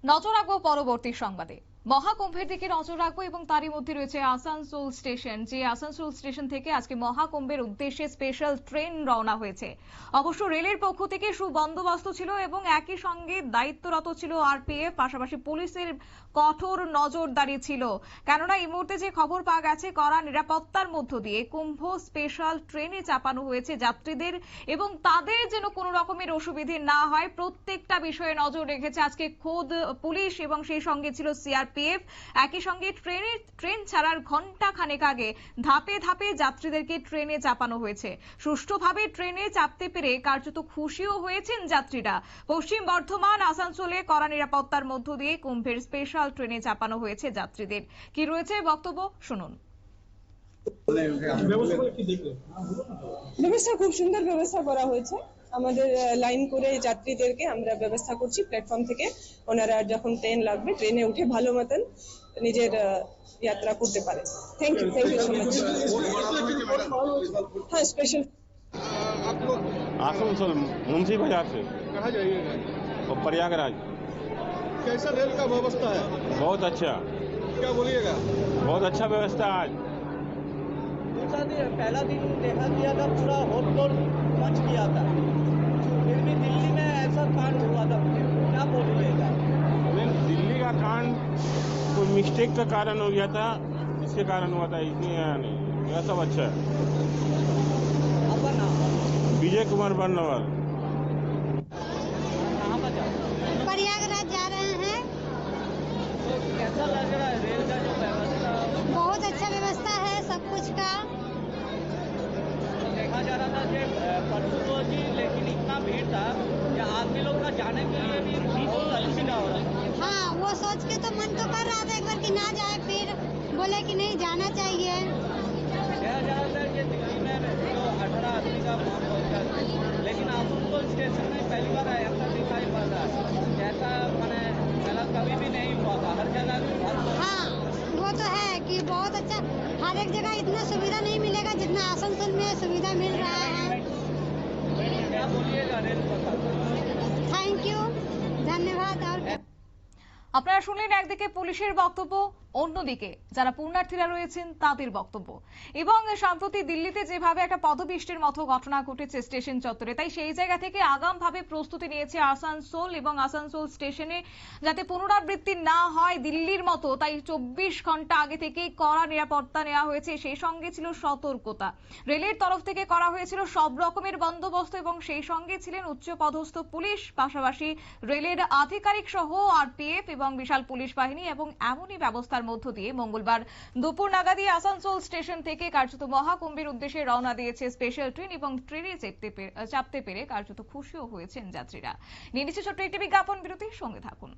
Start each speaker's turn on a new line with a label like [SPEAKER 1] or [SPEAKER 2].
[SPEAKER 1] নজর রাখবো পরবর্তী সংবাদে। মহাকুম্ভের দিকে নজর রাখবো এবং তারই মধ্যে রয়েছে আসানসোল স্টেশন। যে আসানসোল স্টেশন থেকে আজকে মহাকুম্ভের উদ্দেশ্যে স্পেশাল ট্রেন রওনা হয়েছে। অবশ্য রেলের পক্ষ থেকে সুবন্দোবস্ত ছিল এবং একই সঙ্গে দায়িত্বরত ছিল আরপিএফ, পাশাপাশি পুলিশের কঠোর নজরদারি ছিল। কেননা এই মুহূর্তে যে খবর পাওয়া গেছে, কড়া নিরাপত্তার মধ্য দিয়ে কুম্ভ স্পেশাল ট্রেনে চাপানো হয়েছে যাত্রীদের এবং তাদের যেন কোনো রকমের অসুবিধে না হয় প্রত্যেকটা বিষয়ে নজর রেখেছে আজকে খোদ পুলিশ এবং সেই সঙ্গে ছিল সিআরপিএফ। একই সঙ্গে ট্রেন ছাড়ার ঘন্টা খানেক আগে ধাপে ধাপে যাত্রীদেরকে ট্রেনে চাপানো হয়েছে। সুষ্ঠুভাবে ট্রেনে চাপতে পেরে কার্যত খুশিও হয়েছেন যাত্রীরা। পশ্চিম বর্ধমান আসানসোলে কড়া নিরাপত্তার মধ্য দিয়ে কুম্ভের স্পেশাল ট্রেনে চাপানো হয়েছে যাত্রীদের। কি রয়েছে বক্তব্য শুনুন।
[SPEAKER 2] ব্যবস্থা খুব সুন্দর ব্যবস্থা করা হয়েছে। আমাদের লাইন করে যাত্রীদেরকে আমরা ব্যবস্থা করছি প্ল্যাটফর্ম থেকে, ওনারা যখন ট্রেন লাগবে ট্রেনে উঠে ভালো মতন নিজের যাত্রা করতে পারে। Thank you so much. हाँ स्पेशल
[SPEAKER 3] आसनसोल मुंशी बाजार से।
[SPEAKER 4] कहाँ जाइएगा?
[SPEAKER 3] और प्रयागराज।
[SPEAKER 4] कैसा रेल का व्यवस्था है?
[SPEAKER 3] बहुत अच्छा,
[SPEAKER 4] क्या बोलिएगा?
[SPEAKER 3] बहुत अच्छा व्यवस्था है आज।
[SPEAKER 5] पहला दिन देखा गया था, पूरा होटल मच गया था, फिर भी दिल्ली में ऐसा कांड हुआ था, क्या बोलिएगा?
[SPEAKER 3] दिल्ली का कांड कोई मिस्टेक का कारण हो गया था, इसके कारण हुआ था, इसलिए नहीं, यह सब अच्छा है।
[SPEAKER 5] आपका नाम?
[SPEAKER 3] विजय कुमार बर्नवाल।
[SPEAKER 5] कहाँ पर जा?
[SPEAKER 6] प्रयागराज जा रहे हैं।
[SPEAKER 5] तो कैसा लग रहा है रेल का जो व्यवस्था?
[SPEAKER 6] बहुत अच्छा व्यवस्था है सब कुछ का।
[SPEAKER 5] तो देखा जा रहा था कि परसों तो जी, लेकिन इतना भीड़ था कि आदमी लोग का जाने के लिए भी बहुत असुविधा हो रहा था।
[SPEAKER 6] हाँ, वो सोच के तो मन तो कर रहा था एक बार कि ना जाए, फिर बोले कि नहीं जाना चाहिए।
[SPEAKER 5] देखा जा रहा था कि दिल्ली में जो 18 आदमी का मौत हो गया, लेकिन आसनसोल स्टेशन में पहली बार ऐसा दिखाई पड़ रहा है, जैसा मैंने पहला कभी भी नहीं हुआ था। हर जगह
[SPEAKER 6] हाँ, वो तो है कि बहुत अच्छा, हर एक जगह इतना सुविधा नहीं मिलेगा जितना आसनसोल में सुविधा मिल रहा है।
[SPEAKER 5] क्या बोलिएगा रेल प्रशासन?
[SPEAKER 6] थैंक यू, धन्यवाद। और
[SPEAKER 1] আপনারা শুনলেন একদিকে পুলিশের বক্তব্য, অন্যদিকে যারা পুণ্যার্থীরা রয়েছেন তাদের বক্তব্য। এবং সম্প্রতি দিল্লিতে যেভাবে একটা পদপিষ্টের মতো ঘটনা ঘটেছে স্টেশন চত্বরে, তাই সেই জায়গা থেকে আগামভাবে প্রস্তুতি নিয়েছে আসানসোল এবং আসানসোল স্টেশনে যাতে পুনরাবৃত্তি না হয় দিল্লির মতো, তাই 24 ঘন্টা আগে থেকেই কড়া নিরাপত্তা নেওয়া হয়েছে। সেই সঙ্গে ছিল সতর্কতা। রেলের তরফ থেকে করা হয়েছিল সব রকমের বন্দোবস্ত এবং সেই সঙ্গে ছিলেন উচ্চপদস্থ পুলিশ, পাশাপাশি রেলের আধিকারিক সহ আরপিএফ এবং বিশাল পুলিশ বাহিনী। এবং এমনই ব্যবস্থার মধ্য দিয়ে মঙ্গলবার দুপুর নাগাদই আসানসোল স্টেশন থেকে কার্যত মহাকুম্ভের উদ্দেশ্যে রওনা দিয়েছে স্পেশাল ট্রেন এবং ট্রেনে চাপতে পেরে কার্যত খুশিও হয়েছেন যাত্রীরা। নিয়ে নিচ্ছে ছোট্ট একটি বিজ্ঞাপন বিরতি, সঙ্গে থাকুন।